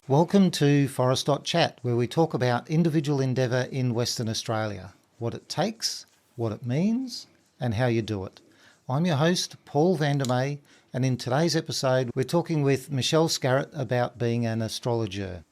Welcome to Forest Chat, where we talk about individual endeavour in Western Australia, what it takes, what it means, and how you do it. I'm your host, Paul Vandermeer, and in today's episode, we're talking with Michelle Scarrott about being an astrologer.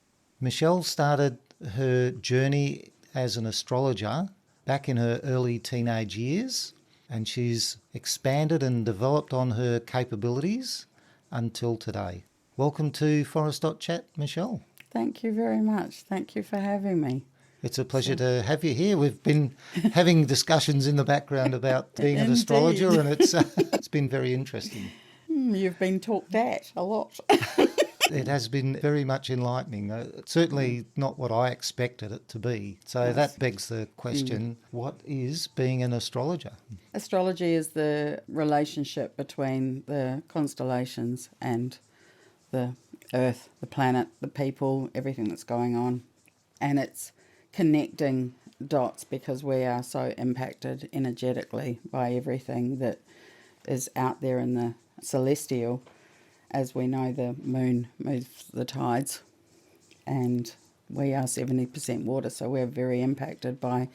Michelle started her journey as an astrologer back in her early teenage years, and she's expanded and developed on her capabilities until today. Welcome to Forest Chat, Michelle. Thank you very much. Thank you for having me. It's a pleasure to have you here. We've been having discussions in the background about being an astrologer, and it's been very interesting. You've been talked at a lot. It has been very much enlightening. Certainly not what I expected it to be. So that begs the question, what is being an astrologer? Astrology is the relationship between the constellations and the Earth, the planet, the people, everything that's going on. And it's connecting dots because we are so impacted energetically by everything that is out there in the celestial. As we know, the moon moves the tides, and we are 70% water, so we're very impacted by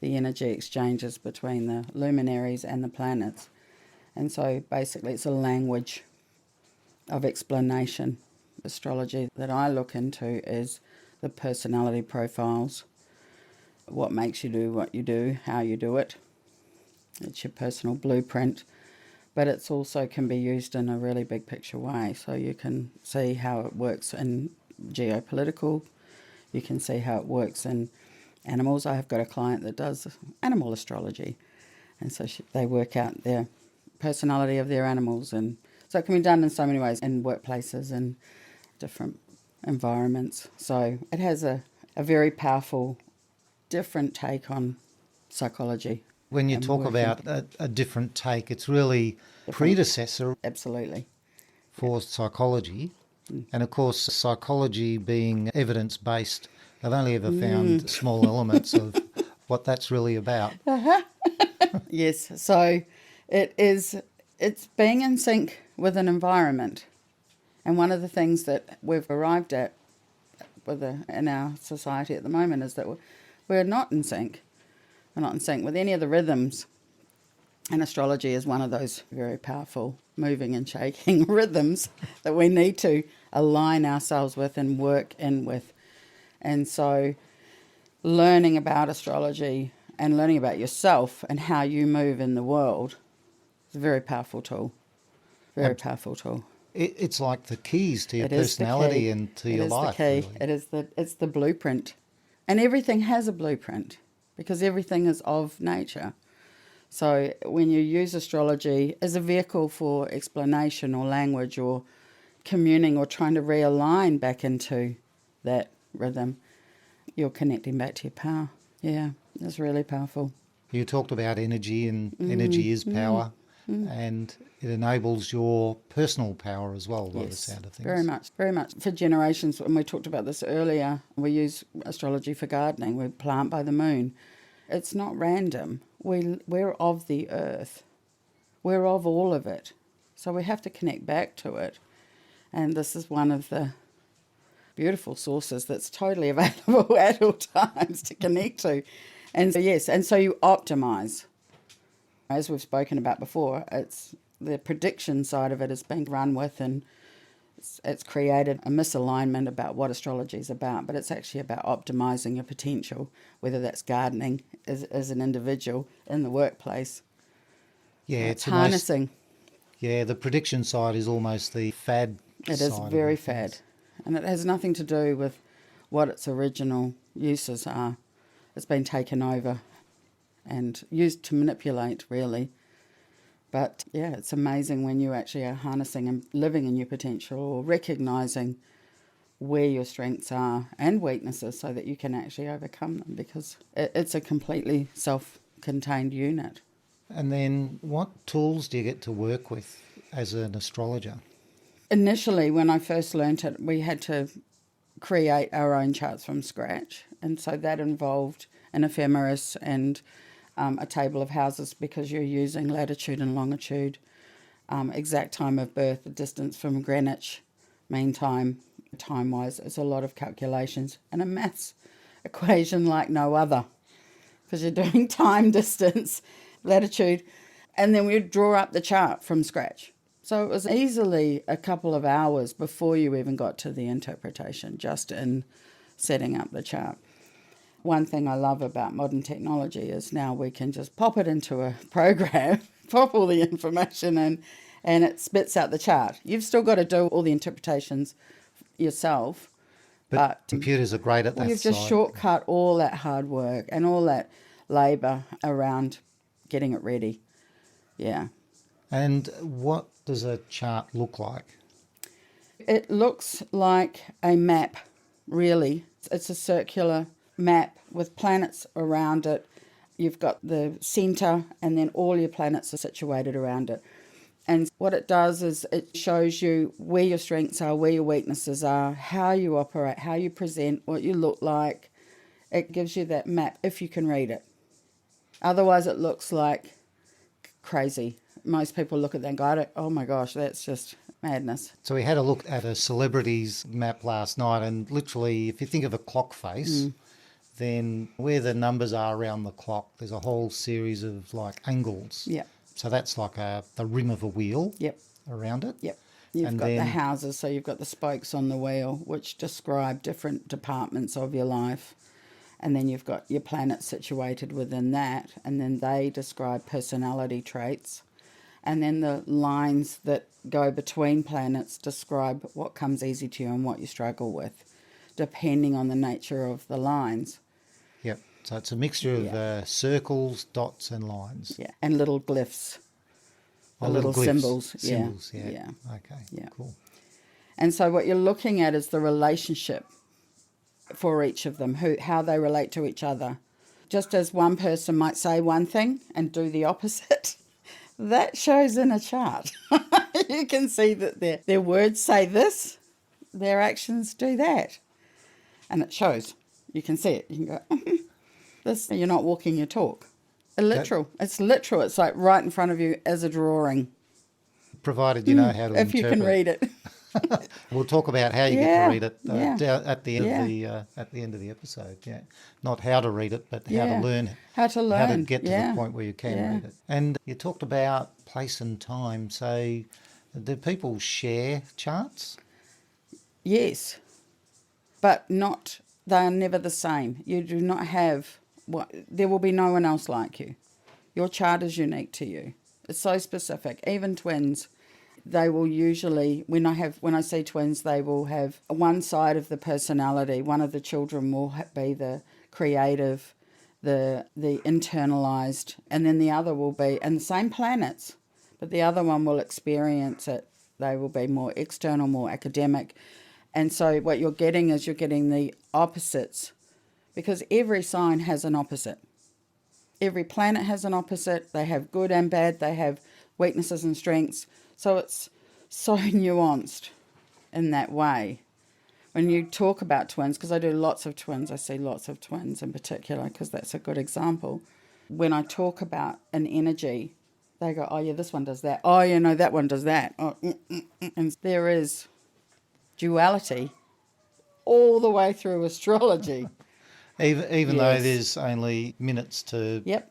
the energy exchanges between the luminaries and the planets. And so basically it's a language of explanation. Astrology that I look into is the personality profiles, what makes you do what you do, how you do it. It's your personal blueprint, but it's also can be used in a really big picture way. So you can see how it works in geopolitical, you can see how it works in animals. I have got a client that does animal astrology, and so they work out their personality of their animals, and so it can be done in so many ways in workplaces and different environments. So it has a very powerful, different take on psychology. When you talk about a different take, it's really predecessor Absolutely. for psychology. And of course, psychology being evidence-based, I've only ever found small elements of what that's really about. Yes, so it's being in sync with an environment. And one of the things that we've arrived at in our society at the moment is that we're not in sync. We're not in sync with any of the rhythms. And astrology is one of those very powerful moving and shaking rhythms that we need to align ourselves with and work in with. And so learning about astrology and learning about yourself and how you move in the world is a very powerful tool. Very powerful tool. It's like the keys to your personality and to your life. It is the key. It's the blueprint. And everything has a blueprint because everything is of nature. So when you use astrology as a vehicle for explanation or language or communing or trying to realign back into that rhythm, you're connecting back to your power. Yeah, it's really powerful. You talked about energy, and energy is power. And it enables your personal power as well, by the sound of things. Very much, very much. For generations, when we talked about this earlier, we use astrology for gardening. We plant by the moon. It's not random. We're of the earth. We're of all of it. So we have to connect back to it. And this is one of the beautiful sources that's totally available at all times to connect to. And so, yes, and so you optimise. As we've spoken about before, it's the prediction side of it is being run with, and it's created a misalignment about what astrology is about, but it's actually about optimising your potential, whether that's gardening as an individual in the workplace. Yeah, it's harnessing. The prediction side is almost the fad side. It is very fad, and it has nothing to do with what its original uses are. It's been taken over and used to manipulate, really. But yeah, it's amazing when you actually are harnessing and living in your potential, or recognising where your strengths are and weaknesses so that you can actually overcome them, because it's a completely self-contained unit. And then what tools do you get to work with as an astrologer? Initially, when I first learnt it, we had to create our own charts from scratch. And so that involved an ephemeris and a table of houses, because you're using latitude and longitude, exact time of birth, the distance from Greenwich Mean Time, Time-wise, it's a lot of calculations and a maths equation like no other, because you're doing time, distance, latitude, and then we draw up the chart from scratch. So it was easily a couple of hours before you even got to the interpretation, just in setting up the chart. One thing I love about modern technology is now we can just pop it into a program, pop all the information in, and it spits out the chart. You've still got to do all the interpretations yourself. But computers are great at that You've just side. shortcut all that hard work and all that labour around getting it ready. Yeah. And what does a chart look like? It looks like a map, really. It's a circular map with planets around it. You've got the centre, and then all your planets are situated around it. And what it does is it shows you where your strengths are, where your weaknesses are, how you operate, how you present, what you look like. It gives you that map if you can read it. Otherwise, it looks like crazy. Most people look at that and go, oh my gosh, that's just madness. So we had a look at a celebrity's map last night, and literally, if you think of a clock face, then where the numbers are around the clock, there's a whole series of like angles. Yeah. So that's like the rim of a wheel Yep. around it. Yep. You've And got the then- houses, so you've got the spokes on the wheel, which describe different departments of your life. And then you've got your planets situated within that, and then they describe personality traits. And then the lines that go between planets describe what comes easy to you and what you struggle with, depending on the nature of the lines. Yep. So it's a mixture of circles, dots, and lines. Yeah, and little glyphs. Oh, The little glyphs. symbols. Symbols, yeah. Yeah. Okay, Yeah. cool. And so what you're looking at is the relationship for each of them, how they relate to each other. Just as one person might say one thing and do the opposite, that shows in a chart. You can see that their words say this, their actions do that. And it shows. You can see it. You can go, this, you're not walking your talk. It's literal. It's like right in front of you as a drawing. Provided you know how to If interpret. you can read it. We'll talk about how you get Yeah, to read it yeah. at the end of the episode. Yeah, not how to read it, but how to learn. How to learn. How to get to yeah. the point where you can Yeah. read it. And you talked about place and time. So, do people share charts? Yes, but not. They are never the same. You do not have. There will be no one else like you. Your chart is unique to you. It's so specific. Even twins, they will usually, when I see twins, they will have one side of the personality. One of the children will be the creative, the internalized, and then the other will be, and the same planets, but the other one will experience it. They will be more external, more academic. And so what you're getting is the opposites, because every sign has an opposite. Every planet has an opposite. They have good and bad. They have weaknesses and strengths. So it's so nuanced in that way. When you talk about twins, because I do lots of twins, I see lots of twins in particular, because that's a good example. When I talk about an energy, they go, oh yeah, this one does that. Oh yeah, no, that one does that. Oh, And there is duality all the way through astrology. Even though Yes. there's only minutes to, Yep.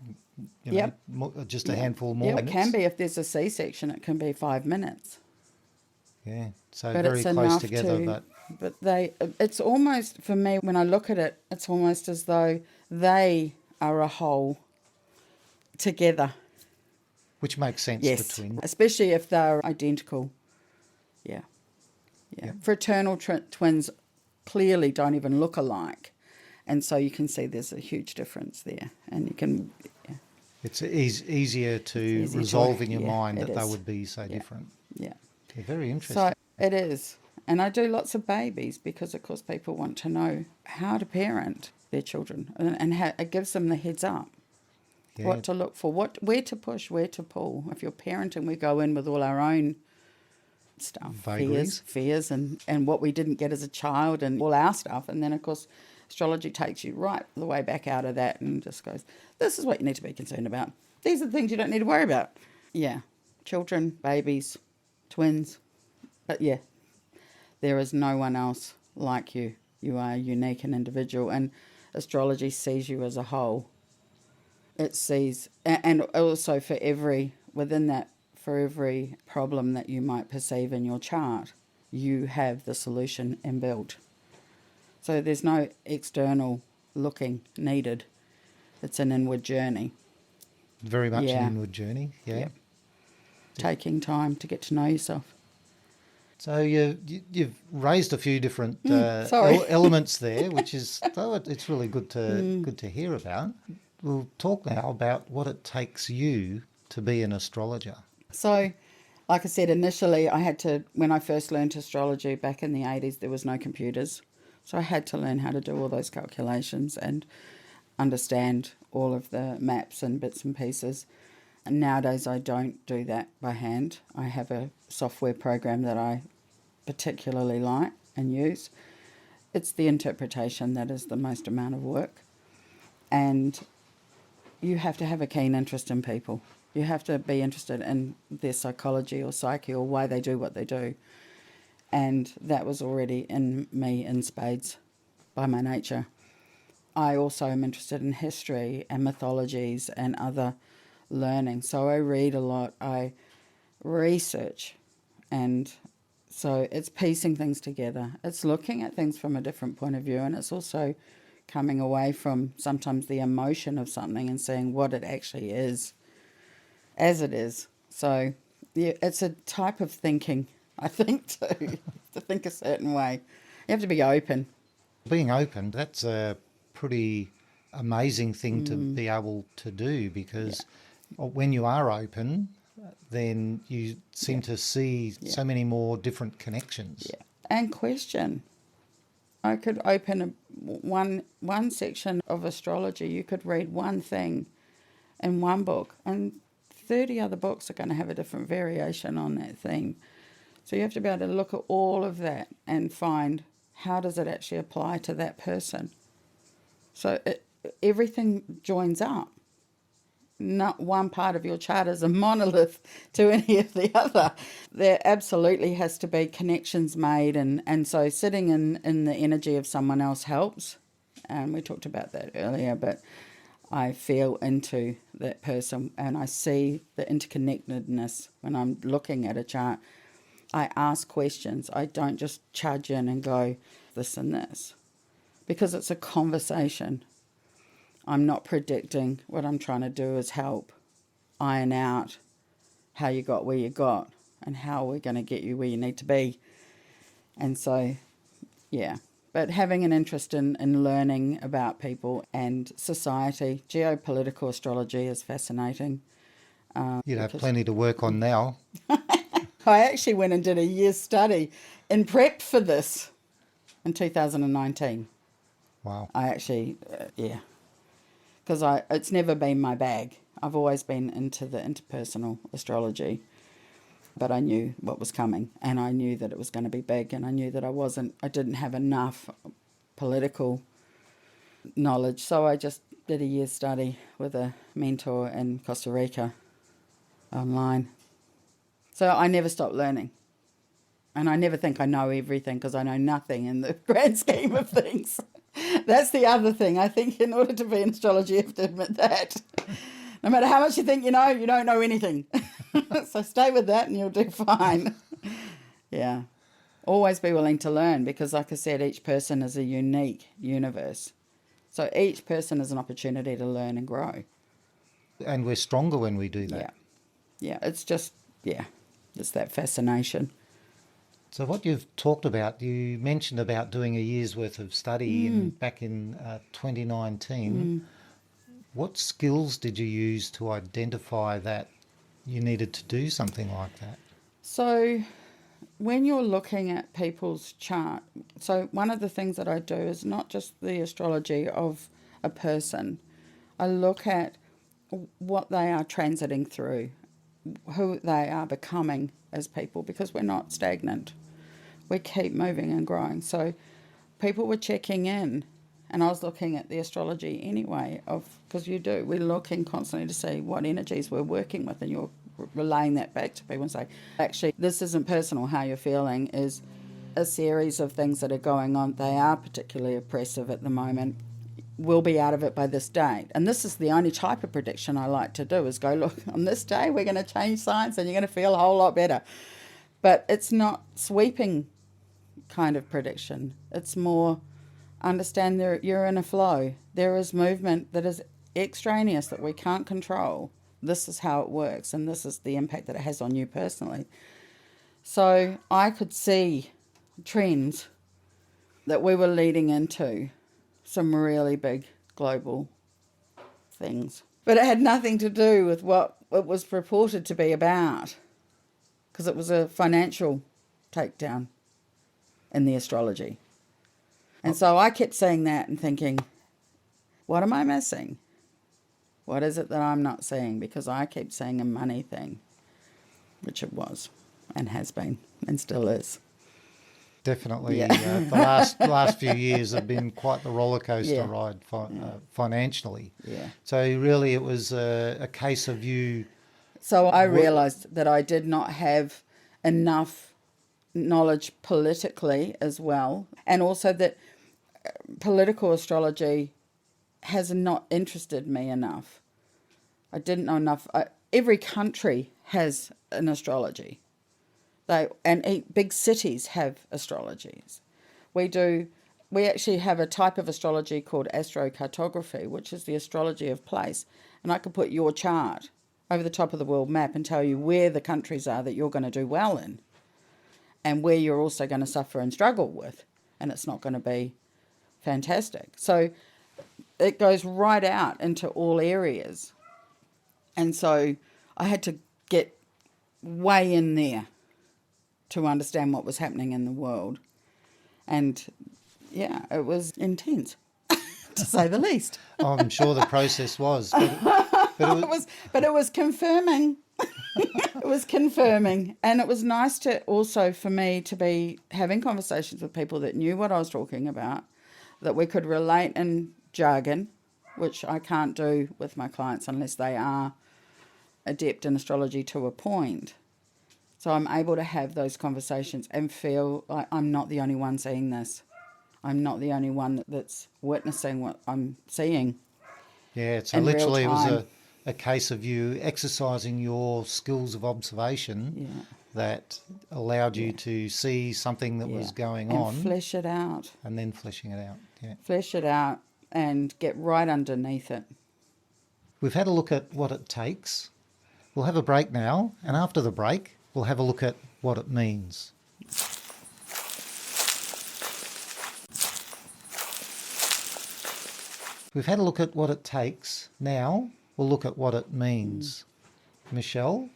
just a handful more Yeah, it minutes. can be. If there's a C-section, it can be 5 minutes. Yeah, so But very it's close enough together. But it's almost, for me, when I look at it, it's almost as though they are a whole together. Which makes sense Yes, for twins. especially if they're identical. Yeah. Yep. Fraternal twins clearly don't even look alike. And so you can see there's a huge difference there. And you can... Yeah. It's easier to easy to- resolve in your yeah, mind it that they is. would be so Yeah. different. Yeah. Yeah, very interesting. So it is. And I do lots of babies because, of course, people want to know how to parent their children. And how, it gives them the heads up. Yeah. What to look for, where to push, where to pull. If you're parenting, we go in with all our own stuff, Vagaries. fears and what we didn't get as a child and all our stuff. And then, of course, astrology takes you right the way back out of that and just goes, this is what you need to be concerned about. These are the things you don't need to worry about. Yeah, children, babies, twins. But yeah, There is no one else like you. You are unique and individual, and astrology sees you as a whole. It sees, and also for every problem that you might perceive in your chart, you have the solution inbuilt. So there's no external looking needed. It's an inward journey. Very much an inward journey, yeah. Yep. Taking time to get to know yourself. So you've raised a few different elements there, which is it's really good to hear about. We'll talk now about what it takes you to be an astrologer. So, like I said, initially when I first learned astrology back in the 80s, there was no computers. So I had to learn how to do all those calculations and understand all of the maps and bits and pieces. And nowadays I don't do that by hand. I have a software program that I particularly like and use. It's the interpretation that is the most amount of work. And you have to have a keen interest in people. You have to be interested in their psychology or psyche or why they do what they do. And that was already in me in spades by my nature. I also am interested in history and mythologies and other learning. So I read a lot, I research, and so it's piecing things together. It's looking at things from a different point of view, and it's also coming away from sometimes the emotion of something and seeing what it actually is as it is. So yeah, it's a type of thinking, I think, too, to think a certain way. You have to be open. Being open, that's a pretty amazing thing to be able to do, because when you are open, then you seem to see so many more different connections. Yeah, and question. I could open one section of astrology. You could read one thing in one book, and 30 other books are going to have a different variation on that thing. So you have to be able to look at all of that and find how does it actually apply to that person. So everything joins up. Not one part of your chart is a monolith to any of the other. There absolutely has to be connections made, and so sitting in the energy of someone else helps. And we talked about that earlier, but I feel into that person and I see the interconnectedness when I'm looking at a chart. I ask questions. I don't just charge in and go this and this, because it's a conversation. I'm not predicting. What I'm trying to do is help iron out how you got where you got and how we're going to get you where you need to be. And so, yeah. But having an interest in learning about people and society, geopolitical astrology is fascinating. You'd have plenty to work on now. I actually went and did a year's study and prepped for this in 2019. Wow. I actually, because it's never been my bag. I've always been into the interpersonal astrology, but I knew what was coming, and I knew that it was going to be big, and I knew that I didn't have enough political knowledge, so I just did a year's study with a mentor in Costa Rica online. So I never stopped learning, and I never think I know everything, because I know nothing in the grand scheme of things. That's the other thing. I think in order to be in astrology, you have to admit that. No matter how much you think you know, you don't know anything. So stay with that and you'll do fine. Yeah. Always be willing to learn, because like I said, each person is a unique universe. So each person is an opportunity to learn and grow. And we're stronger when we do that. Yeah. Yeah. It's just, it's that fascination. So what you've talked about, you mentioned about doing a year's worth of study back in 2019. What skills did you use to identify that you needed to do something like that? So when you're looking at people's chart, so one of the things that I do is not just the astrology of a person. I look at what they are transiting through, who they are becoming as people, because we're not stagnant. We keep moving and growing. So people were checking in, and I was looking at the astrology anyway, because we're looking constantly to see what energies we're working with, and you're relaying that back to people and say, actually, this isn't personal. How you're feeling is a series of things that are going on. They are particularly oppressive at the moment. We'll be out of it by this date. And this is the only type of prediction I like to do, is go, look, on this day we're going to change science and you're going to feel a whole lot better. But it's not sweeping kind of prediction. It's more understand you're in a flow. There is movement that is extraneous that we can't control. This is how it works, and this is the impact that it has on you personally. So I could see trends that we were leading into some really big global things. But it had nothing to do with what it was purported to be about, because it was a financial takedown in the astrology. And so I kept seeing that and thinking, what am I missing? What is it that I'm not seeing? Because I keep seeing a money thing, which it was and has been and still is. Definitely. Yeah. The last few years have been quite the roller coaster Yeah. ride financially. Yeah. So really it was a case of you... So I realised that I did not have enough knowledge politically as well, and also that political astrology has not interested me enough. I didn't know enough. Every country has an astrology. Big cities have astrologies. We actually have a type of astrology called astrocartography, which is the astrology of place. And I could put your chart over the top of the world map and tell you where the countries are that you're going to do well in and where you're also going to suffer and struggle with, and it's not going to be fantastic. So it goes right out into all areas. And so I had to get way in there to understand what was happening in the world. And yeah, it was intense, to say the least. I'm sure the process was. But it was confirming. It was confirming. And it was nice to also for me to be having conversations with people that knew what I was talking about, that we could relate in jargon, which I can't do with my clients unless they are adept in astrology to a point. So I'm able to have those conversations and feel like I'm not the only one seeing this. I'm not the only one that's witnessing what I'm seeing. Yeah, so in real literally it was time. a case of you exercising your skills of observation that allowed you to see something that was going on. And flesh it out. And then fleshing it out, yeah. Flesh it out and get right underneath it. We've had a look at what it takes. We'll have a break now, and after the break, we'll have a look at what it means. We've had a look at what it takes. Now we'll look at what it means. Michelle,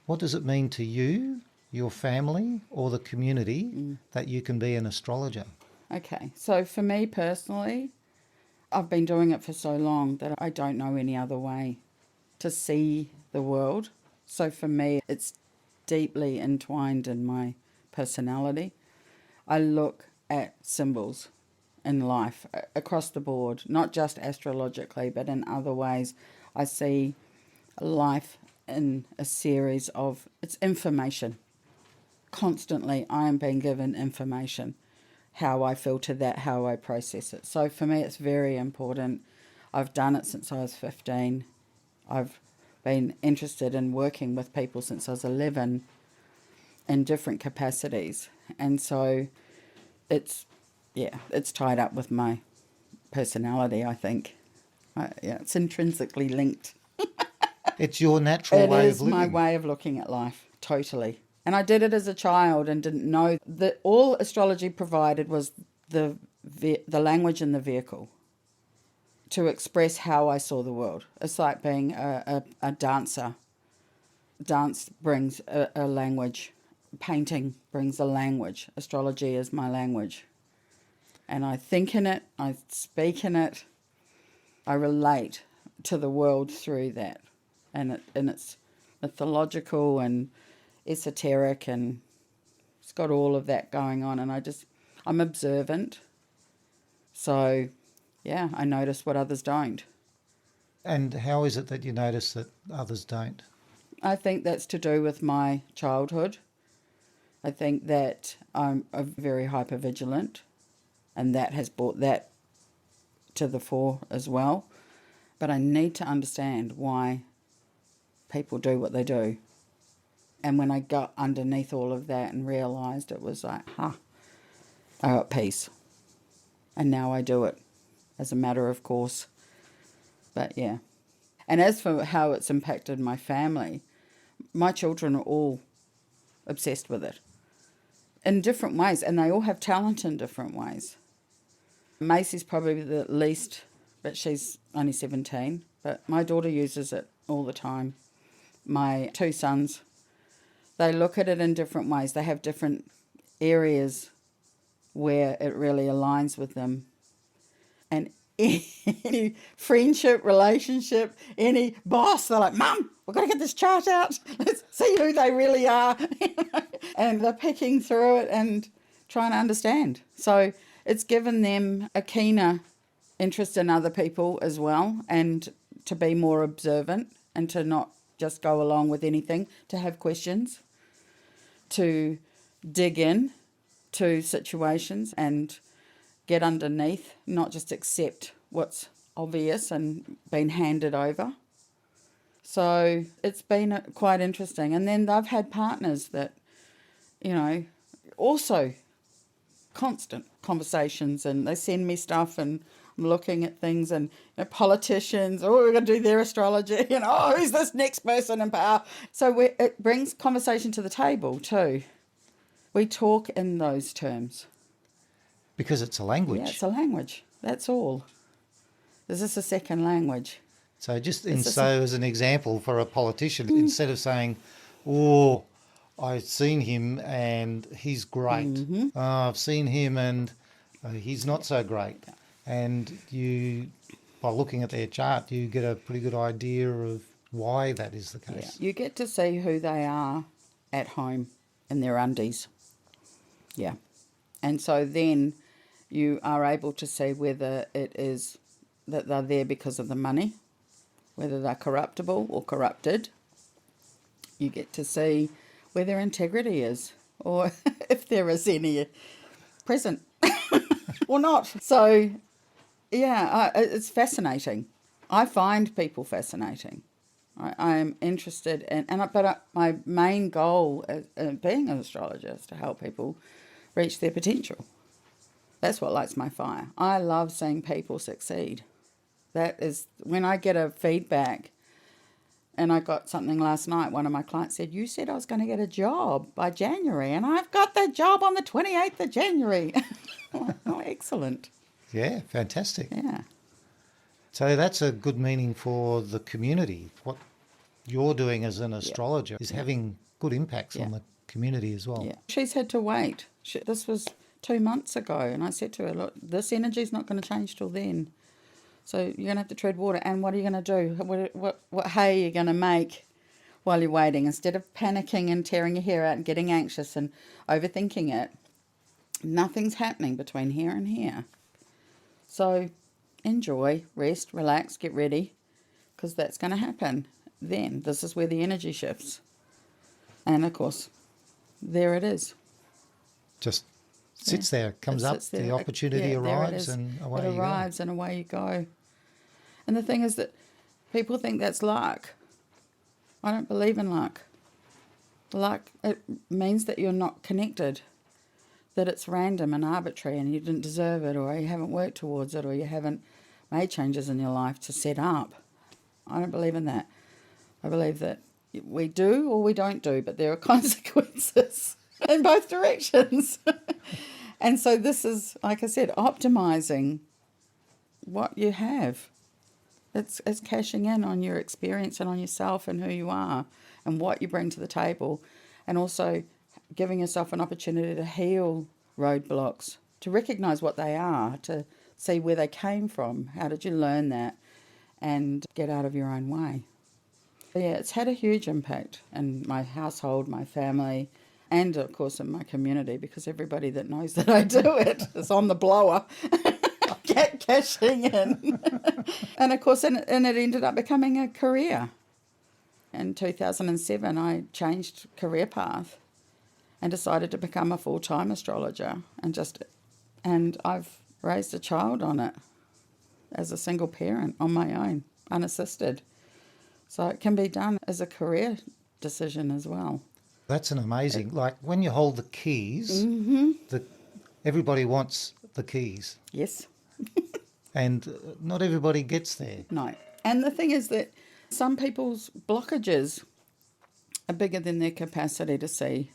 what does it mean to you, your family, or the community that you can be an astrologer? Okay, so for me personally, I've been doing it for so long that I don't know any other way to see the world. So for me, it's deeply entwined in my personality. I look at symbols in life across the board, not just astrologically, but in other ways. I see life in a series of, it's information. Constantly I am being given information, how I filter that, how I process it. So for me it's very important. I've done it since I was 15. I've been interested in working with people since I was 11 in different capacities. And so it's tied up with my personality, I think. It's intrinsically linked. It's your natural way of living. It is my way of looking at life, totally. And I did it as a child and didn't know that all astrology provided was the language and the vehicle to express how I saw the world. It's like being a dancer. Dance brings a language. Painting brings a language. Astrology is my language. And I think in it, I speak in it, I relate to the world through that. And it's mythological and esoteric, and it's got all of that going on. And I'm observant. So, yeah, I notice what others don't. And how is it that you notice that others don't? I think that's to do with my childhood I think that I'm a very hypervigilant, and that has brought that to the fore as well. But I need to understand why people do what they do. And when I got underneath all of that and realised, it was like, I got peace. And now I do it as a matter of course. But yeah. And as for how it's impacted my family, my children are all obsessed with it in different ways, and they all have talent in different ways. Macy's probably the least, but she's only 17. But my daughter uses it all the time. My 2 sons, they look at it in different ways. They have different areas where it really aligns with them. And any friendship, relationship, any boss, they're like, Mum, we've got to get this chart out. Let's see who they really are. And they're picking through it and trying to understand. So it's given them a keener interest in other people as well, and to be more observant and to not just go along with anything, to have questions, to dig in to situations and get underneath, not just accept what's obvious and been handed over. So it's been quite interesting. And then they've had partners that, also constant conversations, and they send me stuff and I'm looking at things, and politicians, we're going to do their astrology, who's this next person in power? So it brings conversation to the table too. We talk in those terms. Because it's a language. Yeah, it's a language. That's all. Is this a second language? So just as an example for a politician, instead of saying, I've seen him and he's great. Mm-hmm. I've seen him and he's not so great. And you, by looking at their chart, you get a pretty good idea of why that is the case. Yeah. You get to see who they are at home in their undies. Yeah. And so then you are able to see whether it is that they're there because of the money, whether they're corruptible or corrupted. You get to see where their integrity is, or if there is any present or not. So, yeah, it's fascinating. I find people fascinating. I am interested in, but my main goal as being an astrologer is to help people reach their potential. That's what lights my fire. I love seeing people succeed. That is, when I get a feedback, and I got something last night, one of my clients said, you said I was going to get a job by January, and I've got the job on the 28th of January. Oh, excellent. Yeah, fantastic. Yeah. So that's a good meaning for the community. What you're doing as an astrologer is having good impacts on the community as well. Yeah. She's had to wait. This was 2 months ago, and I said to her, look, this energy's not going to change till then. So you're going to have to tread water. And what are you going to do? What hay are you going to make while you're waiting? Instead of panicking and tearing your hair out and getting anxious and overthinking it, nothing's happening between here and here. So enjoy, rest, relax, get ready, because that's going to happen. Then this is where the energy shifts. And, of course, there it is. Just sits there, comes up, the opportunity arrives, and away you go. It arrives and away you go. And the thing is that people think that's luck. I don't believe in luck. Luck, it means that you're not connected, that it's random and arbitrary and you didn't deserve it, or you haven't worked towards it, or you haven't made changes in your life to set up. I don't believe in that. I believe that we do or we don't do, but there are consequences in both directions. And so this is, like I said, optimizing what you have. It's cashing in on your experience and on yourself and who you are and what you bring to the table, and also giving yourself an opportunity to heal roadblocks, to recognise what they are, to see where they came from, how did you learn that, and get out of your own way. But yeah, it's had a huge impact in my household, my family, and of course in my community, because everybody that knows that I do it is on the blower. Cashing in. And of course, and it ended up becoming a career. In 2007, I changed career path, and decided to become a full-time astrologer, and I've raised a child on it as a single parent on my own, unassisted. So it can be done as a career decision as well. That's an amazing, like when you hold the keys, everybody wants the keys. Yes. And not everybody gets there. No. And the thing is that some people's blockages are bigger than their capacity to see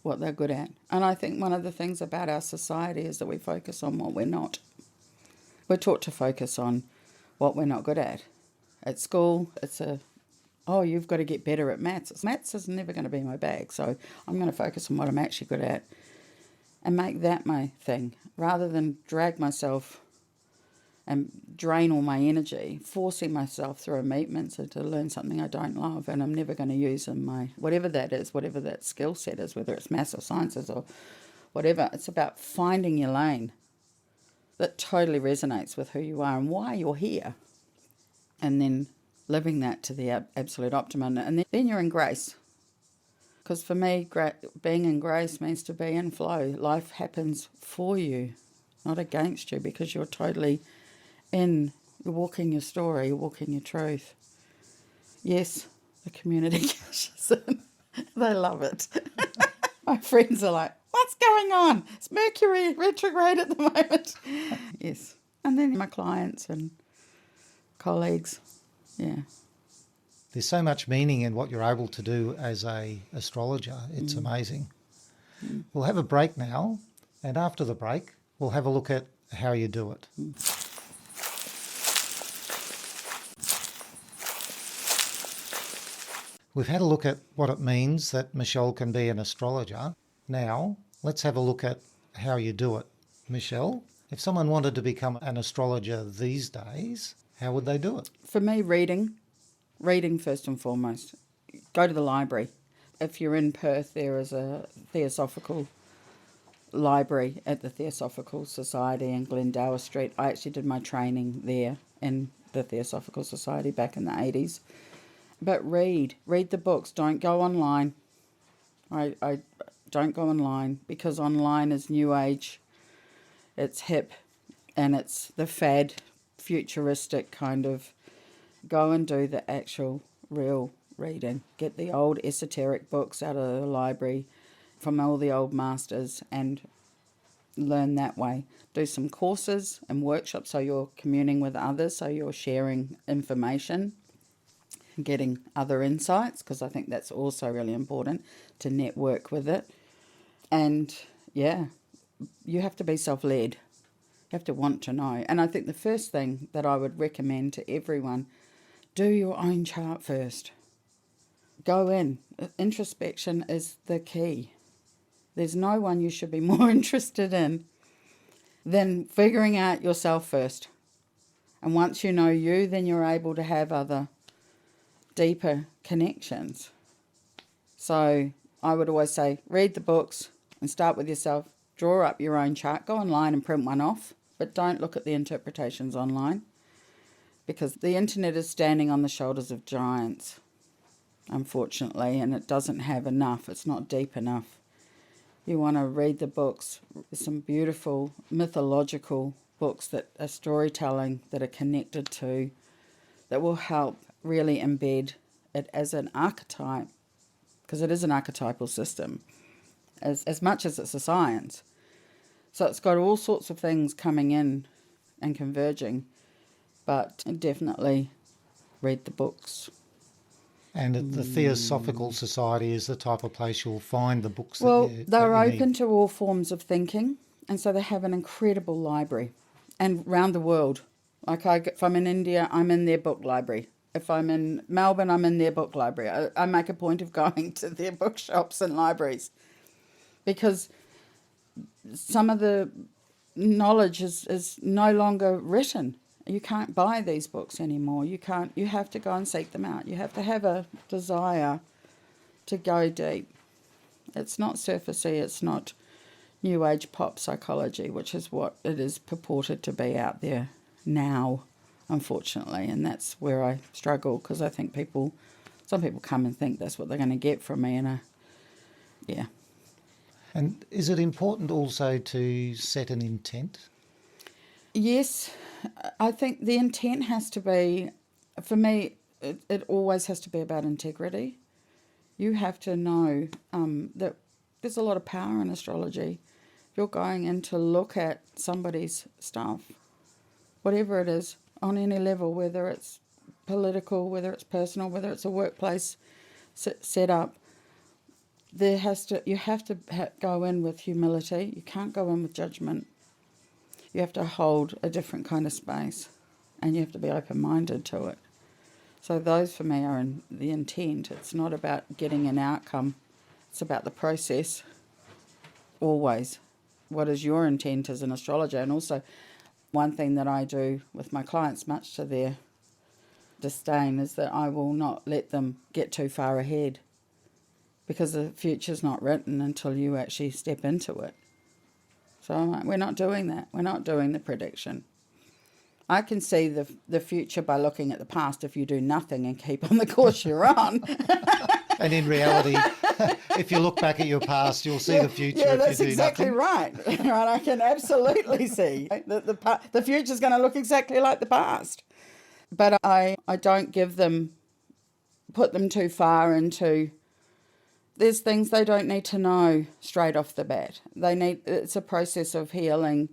what they're good at. And I think one of the things about our society is that we focus on what we're not. We're taught to focus on what we're not good at. At school, you've got to get better at maths. Maths is never going to be my bag, so I'm going to focus on what I'm actually good at and make that my thing, rather than drag myself and drain all my energy, forcing myself through a meetments to learn something I don't love and I'm never going to use in my, whatever that is, whatever that skill set is, whether it's maths or sciences or whatever. It's about finding your lane that totally resonates with who you are and why you're here, and then living that to the absolute optimum. And then you're in grace. Because for me, being in grace means to be in flow. Life happens for you, not against you, because you're totally you're walking your story, you're walking your truth. Yes, the community cashes in. They love it. My friends are like, what's going on? It's Mercury retrograde at the moment. Yes. And then my clients and colleagues, yeah. There's so much meaning in what you're able to do as a astrologer. It's amazing. We'll have a break now, and after the break, we'll have a look at how you do it. We've had a look at what it means that Michelle can be an astrologer. Now, let's have a look at how you do it. Michelle, if someone wanted to become an astrologer these days, how would they do it? For me, reading first and foremost. Go to the library. If you're in Perth, there is a Theosophical library at the Theosophical Society in Glendower Street. I actually did my training there in the Theosophical Society back in the 80s. But read the books. Don't go online. I don't go online, because online is new age. It's hip, and it's the fad, futuristic kind of. Go and do the actual real reading. Get the old esoteric books out of the library from all the old masters and learn that way. Do some courses and workshops so you're communing with others, so you're sharing information, getting other insights, because I think that's also really important to network with it. And yeah, you have to be self-led. You have to want to know. And I think the first thing that I would recommend to everyone, do your own chart first. Go in. Introspection is the key. There's no one you should be more interested in than figuring out yourself first. And once you know you, then you're able to have other deeper connections. So I would always say, read the books and start with yourself. Draw up your own chart. Go online and print one off, but don't look at the interpretations online, because the internet is standing on the shoulders of giants, unfortunately, and it doesn't have enough. It's not deep enough. You want to read the books. There's some beautiful mythological books that are storytelling, that are connected to, that will help really embed it as an archetype, because it is an archetypal system, as much as it's a science. So it's got all sorts of things coming in and converging, but definitely read the books. And at the Theosophical Society is the type of place you'll find the books Well, that you they're need. open to all forms of thinking, and so they have an incredible library. And around the world, like if I'm in India, I'm in their book library. If I'm in Melbourne, I'm in their book library. I make a point of going to their bookshops and libraries, because some of the knowledge is no longer written. You can't buy these books anymore. You have to go and seek them out. You have to have a desire to go deep. It's not surfacey, it's not new age pop psychology, which is what it is purported to be out there now, unfortunately. And that's where I struggle, because I think some people come and think that's what they're going to get from me, and yeah. And is it important also to set an intent? Yes, I think the intent has to be, for me, it always has to be about integrity. You have to know that there's a lot of power in astrology. If you're going in to look at somebody's stuff, whatever it is, on any level, whether it's political, whether it's personal, whether it's a workplace set up, you have to go in with humility. You can't go in with judgment. You have to hold a different kind of space, and you have to be open-minded to it. So those for me are in the intent. It's not about getting an outcome. It's about the process, always. What is your intent as an astrologer? And also, one thing that I do with my clients, much to their disdain, is that I will not let them get too far ahead, because the future's not written until you actually step into it. So I'm like, we're not doing that. We're not doing the prediction. I can see the future by looking at the past if you do nothing and keep on the course you're on. And in reality, if you look back at your past, you'll see the future if you do nothing. Yeah, that's exactly right. Right, I can absolutely see that the future's going to look exactly like the past. But I don't put them too far into... There's things they don't need to know straight off the bat. It's a process of healing,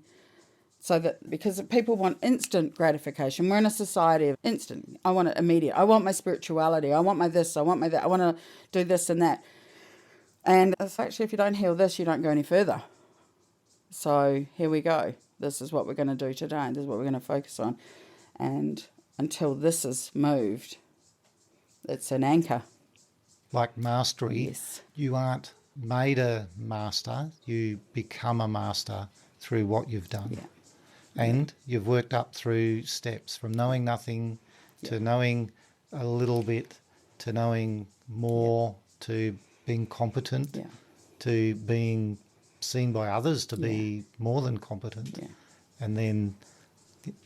so that, because people want instant gratification. We're in a society of instant. I want it immediate. I want my spirituality. I want my this. I want my that. I want to do this and that. And it's actually, if you don't heal this, you don't go any further. So here we go. This is what we're going to do today. This is what we're going to focus on. And until this is moved, it's an anchor. Like mastery, Yes. You aren't made a master, you become a master through what you've done. Yeah. And you've worked up through steps from knowing nothing to knowing a little bit, to knowing more, to being competent, to being seen by others to be more than competent. Yeah. And then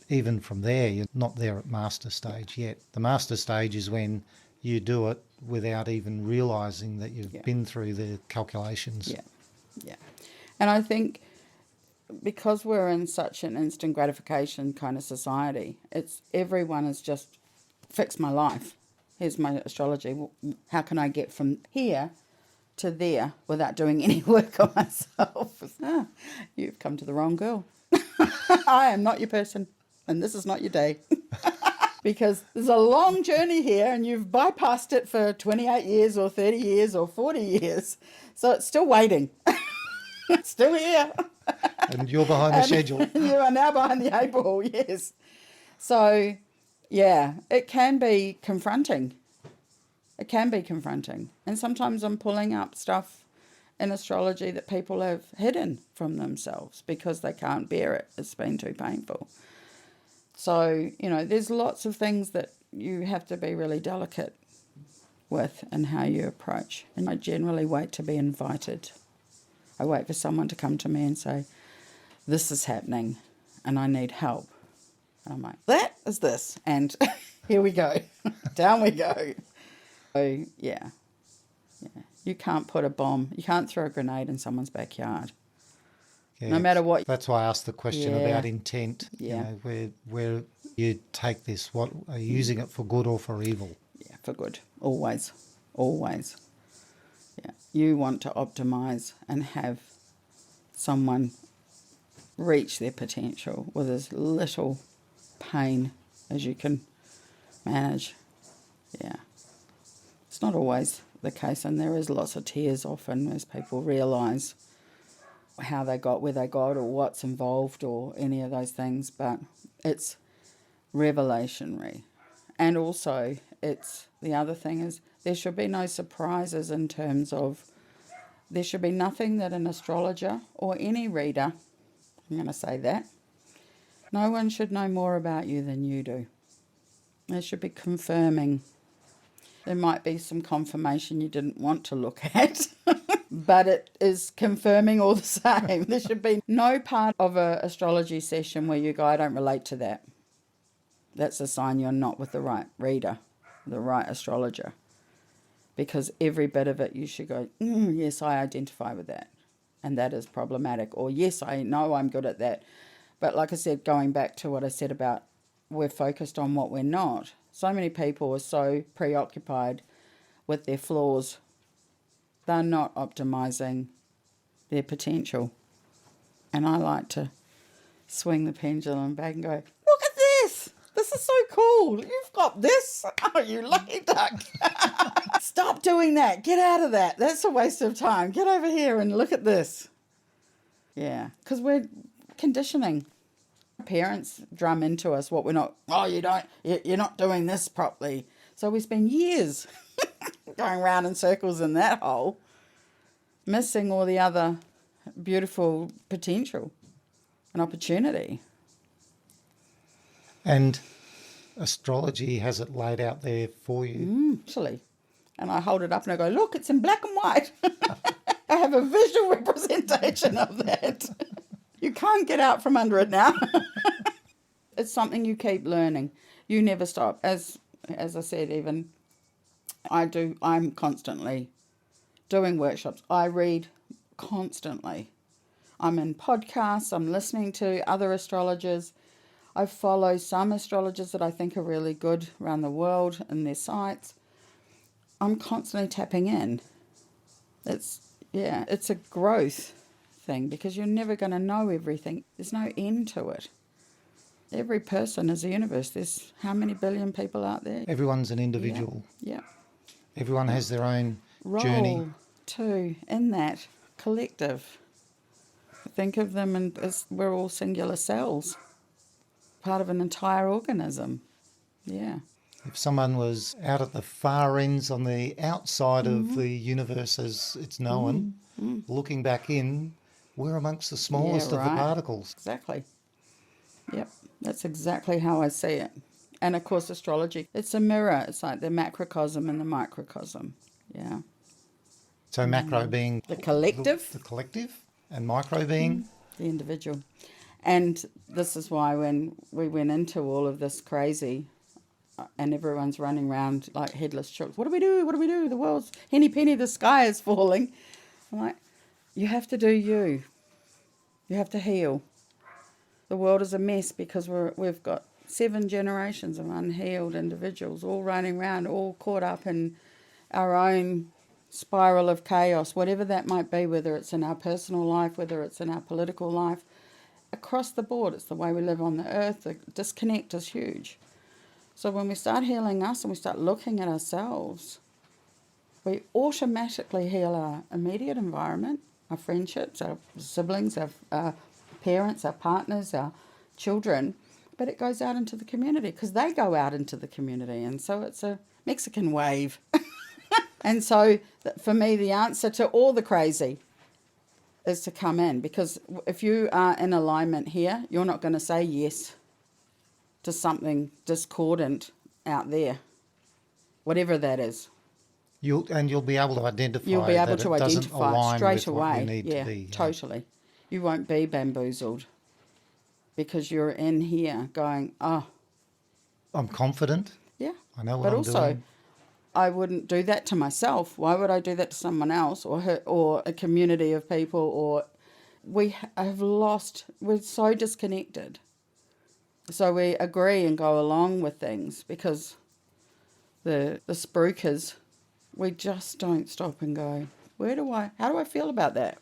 even from there, you're not there at master stage yet. The master stage is when you do it without even realising that you've been through the calculations. Yeah. And I think because we're in such an instant gratification kind of society, everyone is just, fix my life. Here's my astrology. How can I get from here to there without doing any work on myself? You've come to the wrong girl. I am not your person, and this is not your day. Because there's a long journey here, and you've bypassed it for 28 years or 30 years or 40 years. So it's still waiting. It's still here. And you're behind the schedule. You are now behind the eight ball, yes. So, yeah, it can be confronting. It can be confronting. And sometimes I'm pulling up stuff in astrology that people have hidden from themselves because they can't bear it. It's been too painful. So, there's lots of things that you have to be really delicate with and how you approach. And I generally wait to be invited. I wait for someone to come to me and say, this is happening and I need help. And I'm like, that is this. And here we go. Down we go. So, yeah. You can't put a bomb. You can't throw a grenade in someone's backyard. Yeah, no matter what. That's why I asked the question about intent. Yeah. Where you take this, what are you using it for good or for evil? Yeah, for good. Always. Yeah. You want to optimise and have someone reach their potential with as little pain as you can manage. Yeah. It's not always the case, and there is lots of tears often as people realise how they got where they got or what's involved or any of those things, but it's revelationary. And also, the other thing is there should be no surprises in terms of there should be nothing that an astrologer or any reader, I'm going to say that, no one should know more about you than you do. They should be confirming. There might be some confirmation you didn't want to look at, but it is confirming all the same. There should be no part of an astrology session where you go, I don't relate to that. That's a sign you're not with the right reader, the right astrologer. Because every bit of it you should go, yes, I identify with that. and that is problematic. Or, yes, I know I'm good at that. But like I said, going back to what I said about we're focused on what we're not, so many people are so preoccupied with their flaws, they're not optimizing their potential. And I like to swing the pendulum back and go, look at this. This is so cool. You've got this. Oh, you lucky duck. Stop doing that. Get out of that. That's a waste of time. Get over here and look at this. Yeah, because we're conditioning. Parents drum into us what we're not. Oh, you're not doing this properly. So we spend years going round in circles in that hole, missing all the other beautiful potential and opportunity. And astrology has it laid out there for you. Actually. And I hold it up and I go, look, it's in black and white. I have a visual representation of that. You can't get out from under it now. It's something you keep learning. You never stop. As I said, even I'm constantly doing workshops. I read constantly. I'm in podcasts. I'm listening to other astrologers. I follow some astrologers that I think are really good around the world and their sites. I'm constantly tapping in. It's a growth thing because you're never going to know everything. There's no end to it. Every person is a universe. There's how many billion people out there? Everyone's an individual. Yeah. Everyone has their own Role journey. too in that collective. Think of them as we're all singular cells, part of an entire organism. Yeah. If someone was out at the far ends on the outside of the universe as it's known, looking back in, we're amongst the smallest of the particles. Exactly. Yep, that's exactly how I see it. And of course, astrology, it's a mirror. It's like the macrocosm and the microcosm. Yeah. So macro being the collective. The collective, and micro being the individual. And this is why when we went into all of this crazy and everyone's running around like headless chooks, what do we do? What do we do? The world's henny penny, the sky is falling. I'm like, you have to do you. You have to heal. The world is a mess because we've got 7 generations of unhealed individuals all running around, all caught up in our own spiral of chaos, whatever that might be, whether it's in our personal life, whether it's in our political life. Across the board, it's the way we live on the earth. The disconnect is huge. So when we start healing us and we start looking at ourselves, we automatically heal our immediate environment, our friendships, our siblings, our parents, our partners, our children, but it goes out into the community because they go out into the community. And so it's a Mexican wave. And so for me, the answer to all the crazy is to come in, because if you are in alignment here, you're not going to say yes to something discordant out there, whatever that is. You'll be able to identify. You'll be able to doesn't identify align straight with away. What you need yeah, to be. Totally. You won't be bamboozled because you're in here going, oh. I'm confident. Yeah. I know what I'm doing. But also, I wouldn't do that to myself. Why would I do that to someone else or a community of people? Or we have lost, we're so disconnected. So we agree and go along with things because the spruikers, we just don't stop and go, how do I feel about that?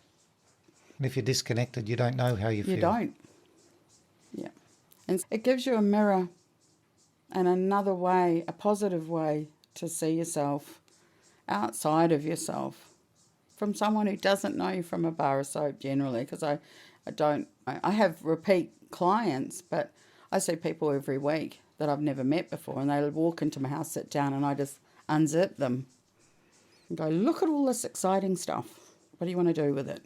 And if you're disconnected, you don't know how you feel. You don't. Yeah. And it gives you a mirror and another way, a positive way to see yourself outside of yourself from someone who doesn't know you from a bar of soap generally, because I have repeat clients, but I see people every week that I've never met before, and they walk into my house, sit down, and I just unzip them and go, look at all this exciting stuff. What do you want to do with it?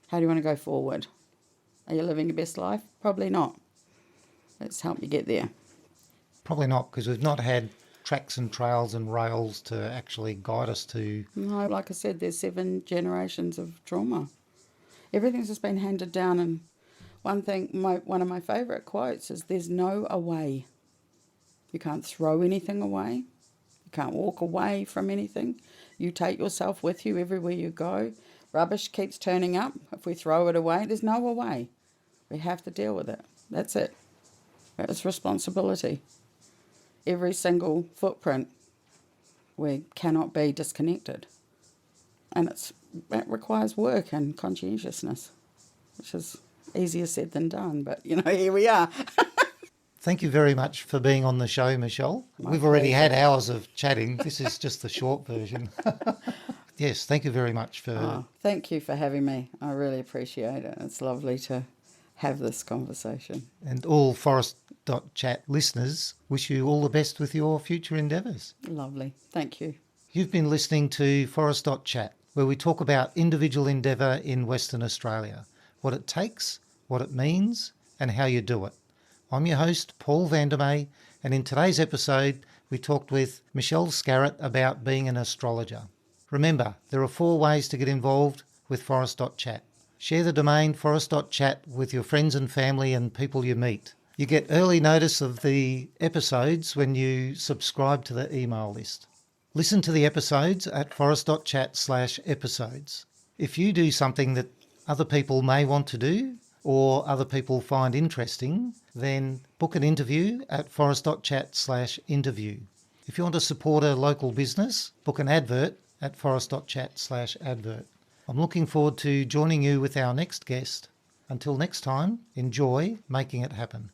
How do you want to go forward? Are you living your best life? Probably not. Let's help you get there. Probably not, because we've not had tracks and trails and rails to actually guide us to... No, like I said, there's 7 generations of trauma. Everything's just been handed down, and one of my favourite quotes is, there's no away. You can't throw anything away. You can't walk away from anything. You take yourself with you everywhere you go. rubbish keeps turning up, if we throw it away, there's no way. We have to deal with it. That's it. It's responsibility. Every single footprint, we cannot be disconnected. And that requires work and conscientiousness, which is easier said than done. But, here we are. Thank you very much for being on the show, Michelle. My We've already pleasure. had hours of chatting. This is just the short version. Yes, thank you very much for... Oh, thank you for having me. I really appreciate it. It's lovely to have this conversation. And all Forest.chat listeners wish you all the best with your future endeavours. Lovely. Thank you. You've been listening to Forest.chat, where we talk about individual endeavour in Western Australia, what it takes, what it means, and how you do it. I'm your host, Paul Vandermeer, and in today's episode, we talked with Michelle Scarrott about being an astrologer. Remember, there are 4 ways to get involved with Forest.chat. Share the domain Forest.chat with your friends and family and people you meet. You get early notice of the episodes when you subscribe to the email list. Listen to the episodes at forest.chat/episodes. If you do something that other people may want to do or other people find interesting, then book an interview at forest.chat/interview. If you want to support a local business, book an advert at forest.chat/advert. I'm looking forward to joining you with our next guest. Until next time, enjoy making it happen.